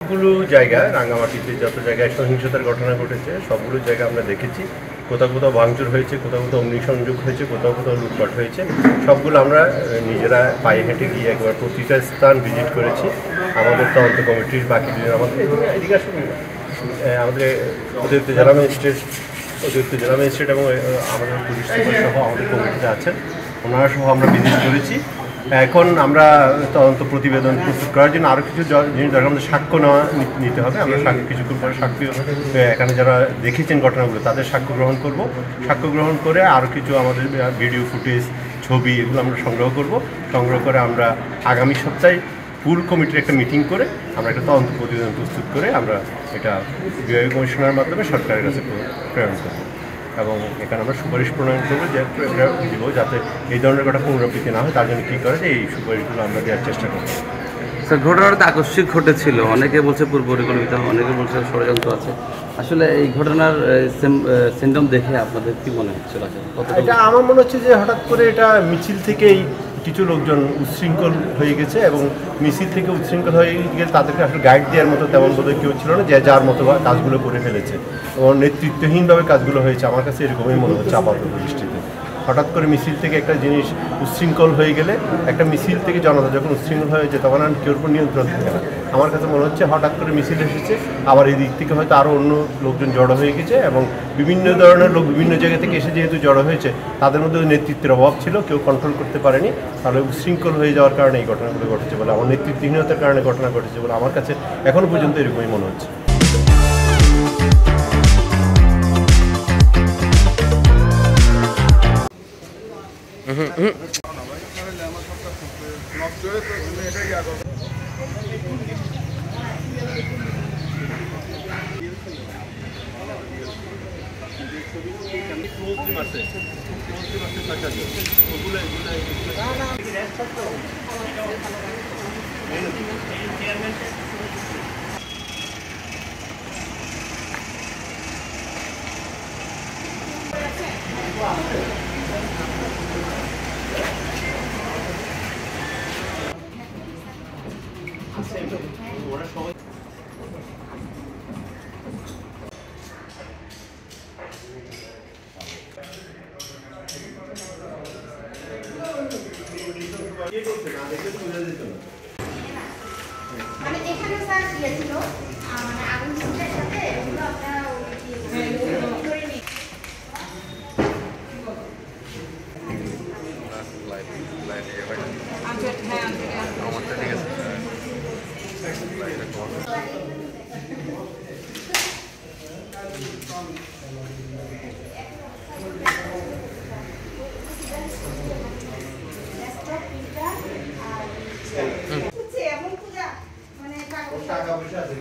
সবগুলো জায়গায় রাঙ্গামাটিতে যত জায়গায় সহিংসতার ঘটনা ঘটেছে সবগুলো জায়গা আমরা দেখেছি। কোথাও কোথাও ভাঙচুর হয়েছে, কোথাও কোথাও অগ্নিসংযোগ হয়েছে, কোথাও কোথাও লুটপাট হয়েছে। সবগুলো আমরা নিজেরা পায়ে হেঁটে গিয়ে একবার প্রতিটা স্থান ভিজিট করেছি। আমাদের তদন্ত কমিটির বাকি দিন আমাদের এদিকে আসুন, আমাদের অতিরিক্ত জেলা ম্যাজিস্ট্রেট এবং আমাদের পুলিশ সুপার সহ আমাদের কমিটিতে আছেন, ওনারা সহ আমরা ভিজিট করেছি। এখন আমরা তদন্ত প্রতিবেদন প্রস্তুত করার জন্য আরও কিছু জিনিস দরকার, আমাদের সাক্ষ্য নিতে হবে। আমরা কিছুক্ষণ পরে সাক্ষ্য এখানে যারা দেখেছেন ঘটনাগুলো তাদের সাক্ষ্য গ্রহণ করব। সাক্ষ্য গ্রহণ করে আরও কিছু আমাদের ভিডিও ফুটেজ, ছবি এগুলো আমরা সংগ্রহ করে আমরা আগামী সপ্তাহে ফুল কমিটির একটা মিটিং করে আমরা একটা তদন্ত প্রতিবেদন প্রস্তুত করে আমরা এটা বিভাগীয় কমিশনারের মাধ্যমে সরকারের কাছে প্রেরণ করব এবং এখানে আমরা সুপারিশ প্রণয়ন করবো দিব যাতে এই ধরনের ঘটনা পুনরাবৃত্তি না হয়। তার জন্য কী করে যে এই সুপারিশগুলো আমরা দেওয়ার চেষ্টা করব। স্যার, ঘটনাটা আকস্মিক ঘটেছিল, অনেকে বলছে পূর্ব পরিকল্পিত, অনেকে বলছে ষড়যন্ত্র আছে। আসলে এই ঘটনার সিমটম দেখে আপনাদের কি মনে হচ্ছিল? এটা আমার মনে হচ্ছে যে হঠাৎ করে এটা মিছিল থেকেই কিছু লোকজন উচ্ছৃঙ্খল হয়ে গেছে এবং মিছিল থেকে উচ্ছৃঙ্খল হয়ে গেলে তাদেরকে আসলে গাইড দেওয়ার মতো তেমন বোধহয় কেউ ছিল না, যে যার মতো কাজগুলো করে ফেলেছে এবং নেতৃত্বহীনভাবে কাজগুলো হয়েছে। আমার কাছে এরকমই মনে হচ্ছে আপাতত দৃষ্টিতে। হঠাৎ করে মিছিল থেকে একটা জিনিস উচ্ছৃঙ্খল হয়ে গেলে, একটা মিছিল থেকে জনতা যখন উচ্ছৃঙ্খল হয়ে যায় তখন আর কেউর উপর নিয়ন্ত্রণ থাকে না। আমার কাছে মনে হচ্ছে হঠাৎ করে মিছিল এসেছে, আবার এই দিক থেকে হয়তো আরও অন্য লোকজন জড়ো হয়ে গেছে এবং বিভিন্ন ধরনের লোক বিভিন্ন জায়গা থেকে এসে যেহেতু জড়ো হয়েছে তাদের মধ্যে নেতৃত্বের অভাব ছিল, কেউ কন্ট্রোল করতে পারেনি। তাহলে উচ্ছৃঙ্খল হয়ে যাওয়ার কারণে এই ঘটনাগুলো ঘটেছে বলে, আমার নেতৃত্বহীনতার কারণে ঘটনা ঘটেছে বলে আমার কাছে এখনও পর্যন্ত এরকমই মনে হচ্ছে। মানে এখানে স্যার দিয়েছিল মানে আগুন চিন্তার সাথে এগুলো আপনারা করে নিন। টাকা পয়সা আছে